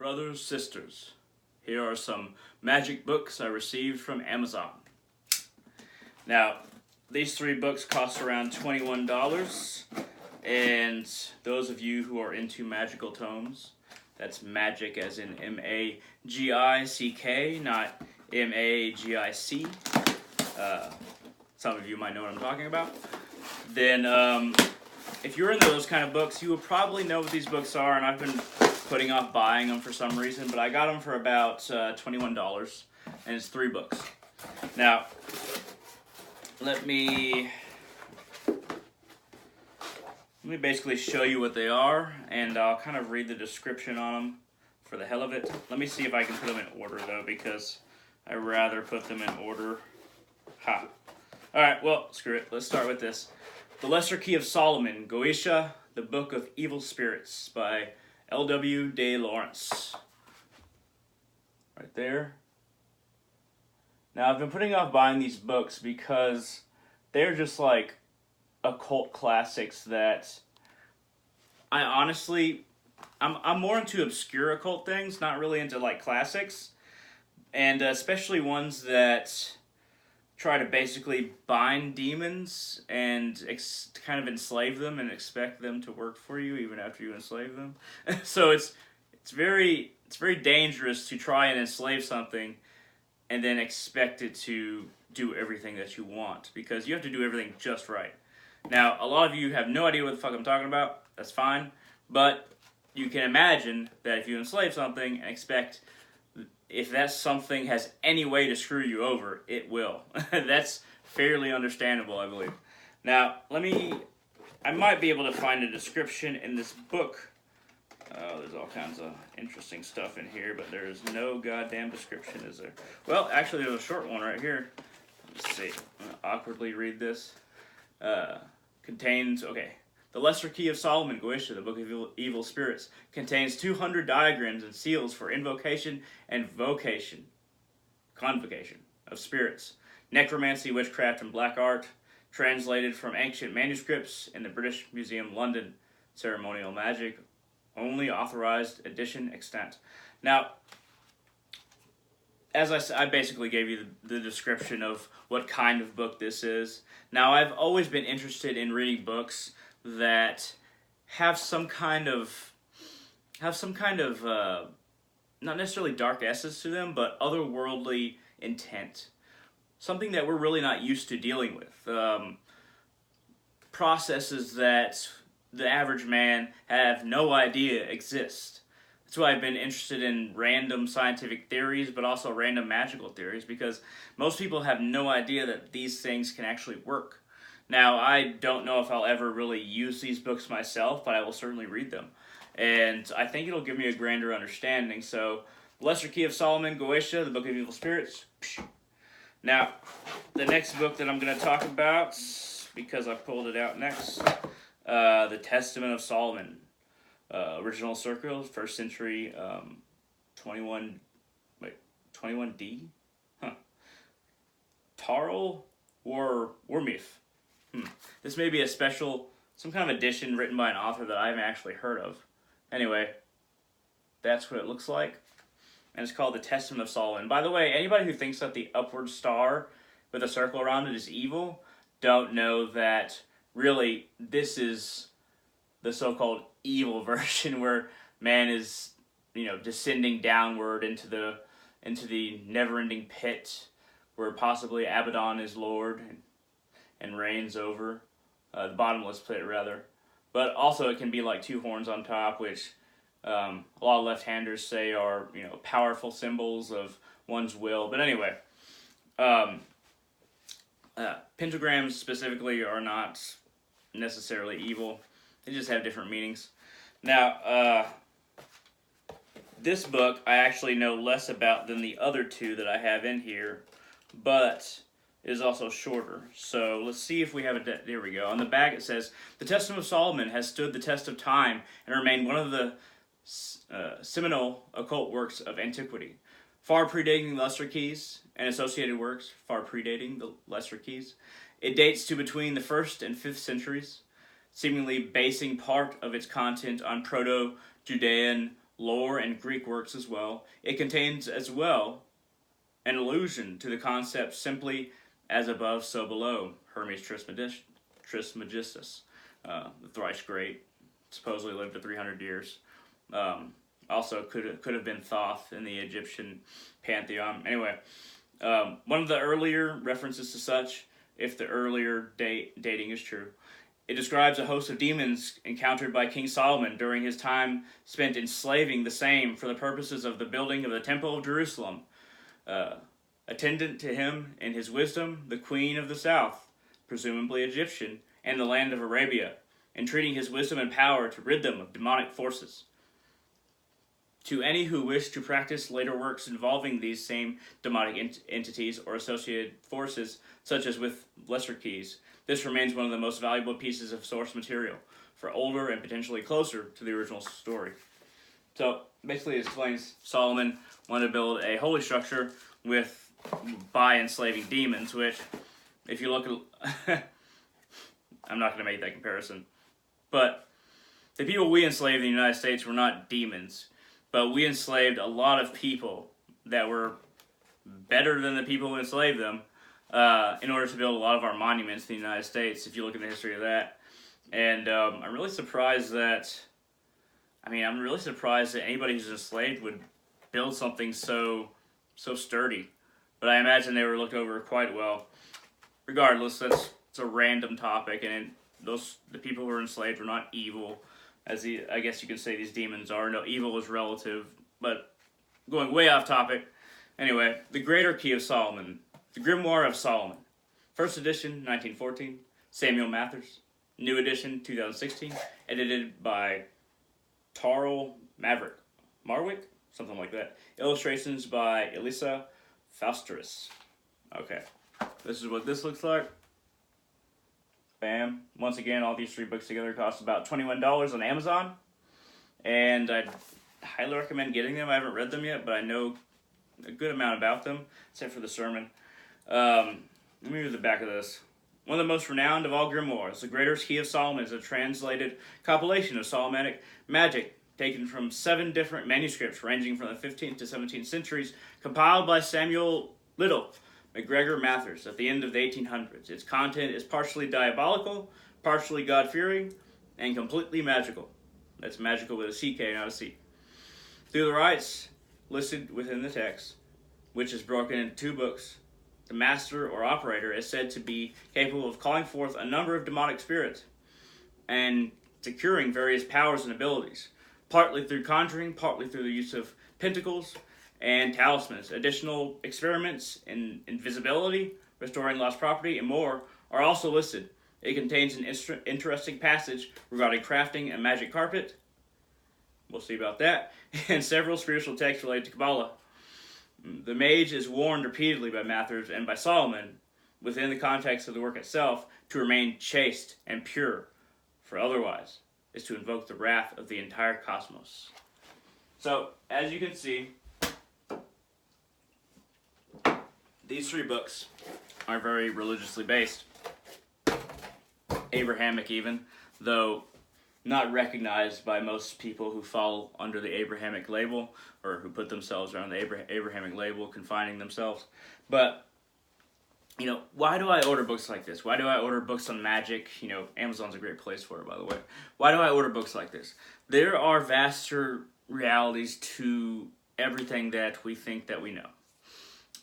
Brothers, sisters, here are some magic books I received from Amazon. Now, these 3 books cost around $21, and those of you who are into magical tomes, that's magic as in M-A-G-I-C-K, not M-A-G-I-C. Some of you might know what I'm talking about. Then, if you're into those kind of books, you will probably know what these books are, and I've been putting off buying them for some reason, but I got them for about $21, and it's 3 books. Now, let me basically show you what they are, and I'll kind of read the description on them for the hell of it. Let me see if I can put them in order, though, because I'd rather put them in order. Ha. Alright, well, screw it. Let's start with this. The Lesser Key of Solomon, Goetia, the Book of Evil Spirits by L.W. de Lawrence. Right there. Now, I've been putting off buying these books because they're just like occult classics that I honestly, I'm more into obscure occult things, not really into like classics, and especially ones that try to basically bind demons and kind of enslave them and expect them to work for you even after you enslave them. So it's very dangerous to try and enslave something and then expect it to do everything that you want, because you have to do everything just right. Now, a lot of you have no idea what the fuck I'm talking about. That's fine, but you can imagine that if you enslave something and expect, if that something has any way to screw you over, it will. That's fairly understandable, I believe. Now, I might be able to find a description in this book. There's all kinds of interesting stuff in here, but there's no goddamn description, is there? Well, actually, there's a short one right here. Let's see. I'm going to awkwardly read this. Contains, okay. The Lesser Key of Solomon, Goetia, the Book of Evil Spirits, contains 200 diagrams and seals for invocation and convocation of spirits, necromancy, witchcraft, and black art, translated from ancient manuscripts in the British Museum, London. Ceremonial magic, only authorized edition extant. Now, as I said, I basically gave you the description of what kind of book this is. Now, I've always been interested in reading books that have some kind of not necessarily dark essence to them, but otherworldly intent. Something that we're really not used to dealing with. Processes that the average man have no idea exist. That's why I've been interested in random scientific theories, but also random magical theories, because most people have no idea that these things can actually work. Now, I don't know if I'll ever really use these books myself, but I will certainly read them. And I think it'll give me a grander understanding. So, Lesser Key of Solomon, Goetia, the Book of Evil Spirits. Now, the next book that I'm going to talk about, because I pulled it out next, The Testament of Solomon. Original circle, 1st century, 21D? Huh. Tarl Wormif. This may be a special, some kind of edition written by an author that I haven't actually heard of. Anyway, that's what it looks like. And it's called The Testament of Solomon. By the way, anybody who thinks that the upward star with a circle around it is evil, don't know that really this is the so-called evil version where man is, descending downward into the never-ending pit where possibly Abaddon is Lord and reigns over the bottomless pit, rather. But also it can be like 2 horns on top, which a lot of left-handers say are, powerful symbols of one's will. But anyway, pentagrams specifically are not necessarily evil. They just have different meanings. Now, this book I actually know less about than the other 2 that I have in here, but it is also shorter. So let's see if we have there we go. On the back it says, The Testament of Solomon has stood the test of time and remained one of the seminal occult works of antiquity. Far predating the Lesser Keys and associated works, far predating the Lesser Keys. It dates to between the 1st and 5th centuries, seemingly basing part of its content on Proto-Judean lore and Greek works as well. It contains as well an allusion to the concept simply as above, so below, Hermes Trismegistus, the thrice great, supposedly lived to 300 years. Also could have been Thoth in the Egyptian pantheon. Anyway, one of the earlier references to such, if the earlier dating is true, it describes a host of demons encountered by King Solomon during his time spent enslaving the same for the purposes of the building of the Temple of Jerusalem. Attendant to him in his wisdom, the queen of the south, presumably Egyptian, and the land of Arabia, entreating his wisdom and power to rid them of demonic forces. To any who wish to practice later works involving these same demonic entities or associated forces, such as with lesser keys, this remains one of the most valuable pieces of source material for older and potentially closer to the original story. So basically it explains Solomon wanted to build a holy structure by enslaving demons, which, if you look at, I'm not going to make that comparison, but the people we enslaved in the United States were not demons, but we enslaved a lot of people that were better than the people who enslaved them in order to build a lot of our monuments in the United States, if you look at the history of that. And I'm really surprised that anybody who's enslaved would build something so sturdy. But I imagine they were looked over quite well. Regardless, it's a random topic, and the people who were enslaved were not evil, as I guess you could say these demons are. No, evil is relative, but going way off topic. Anyway, The Greater Key of Solomon, The Grimoire of Solomon, first edition, 1914, Samuel Mathers, new edition, 2016, edited by Tarl Marwick, something like that. Illustrations by Elisa Fausteris. Okay, this is what this looks like. Bam. Once again, all these three books together cost about $21 on Amazon. And I highly recommend getting them. I haven't read them yet, but I know a good amount about them, except for the sermon. Let me read the back of this. One of the most renowned of all grimoires, The Greater Key of Solomon is a translated compilation of Solomonic magic taken from 7 different manuscripts ranging from the 15th to 17th centuries, compiled by Samuel Liddell McGregor Mathers at the end of the 1800s. Its content is partially diabolical, partially God-fearing, and completely magical. That's magical with a CK, not a C. Through the rites listed within the text, which is broken into 2 books, the master or operator is said to be capable of calling forth a number of demonic spirits and securing various powers and abilities, partly through conjuring, partly through the use of pentacles and talismans. Additional experiments in invisibility, restoring lost property, and more are also listed. It contains an interesting passage regarding crafting a magic carpet. We'll see about that. And several spiritual texts related to Kabbalah. The mage is warned repeatedly by Mathers and by Solomon, within the context of the work itself, to remain chaste and pure, for otherwise is to invoke the wrath of the entire cosmos. So, as you can see, these 3 books are very religiously based. Abrahamic even, though not recognized by most people who fall under the Abrahamic label, or who put themselves around the Abrahamic label, confining themselves. But, why do I order books like this? Why do I order books on magic? Amazon's a great place for it, by the way. Why do I order books like this? There are vaster realities to everything that we think that we know.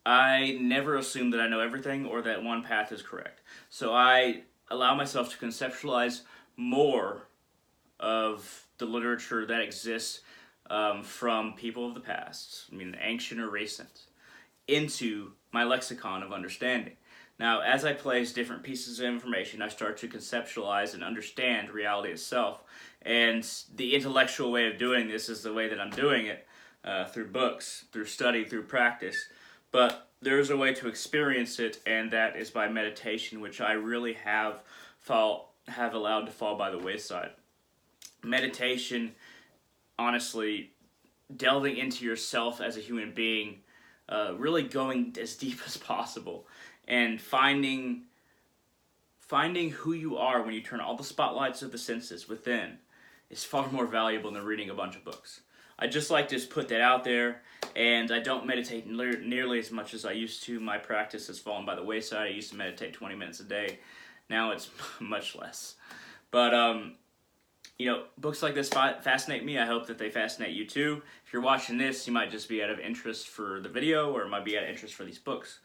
I never assume that I know everything or that one path is correct. So I allow myself to conceptualize more of the literature that exists from people of the past, ancient or recent, into my lexicon of understanding. Now, as I place different pieces of information, I start to conceptualize and understand reality itself. And the intellectual way of doing this is the way that I'm doing it, through books, through study, through practice. But there's a way to experience it, and that is by meditation, which I really have allowed to fall by the wayside. Meditation, honestly, delving into yourself as a human being, really going as deep as possible, and finding who you are when you turn all the spotlights of the senses within is far more valuable than reading a bunch of books. I just like to just put that out there, and I don't meditate nearly as much as I used to. My practice has fallen by the wayside. I used to meditate 20 minutes a day. Now it's much less. But, you know, books like this fascinate me. I hope that they fascinate you too. If you're watching this, you might just be out of interest for the video, or it might be out of interest for these books,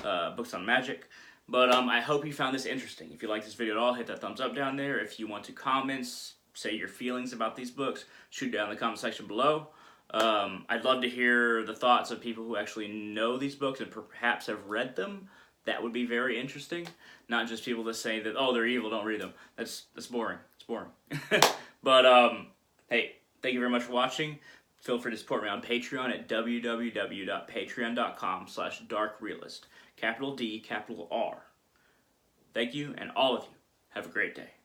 books on magic. But I hope you found this interesting. If you like this video at all, hit that thumbs up down there. If you want to comment, say your feelings about these books, shoot down in the comment section below. I'd love to hear the thoughts of people who actually know these books and perhaps have read them. That would be very interesting. Not just people that say that, oh, they're evil, don't read them. That's boring. It's boring. But, hey, thank you very much for watching. Feel free to support me on Patreon at www.patreon.com/darkrealist. Capital D, capital R. Thank you, and all of you have a great day.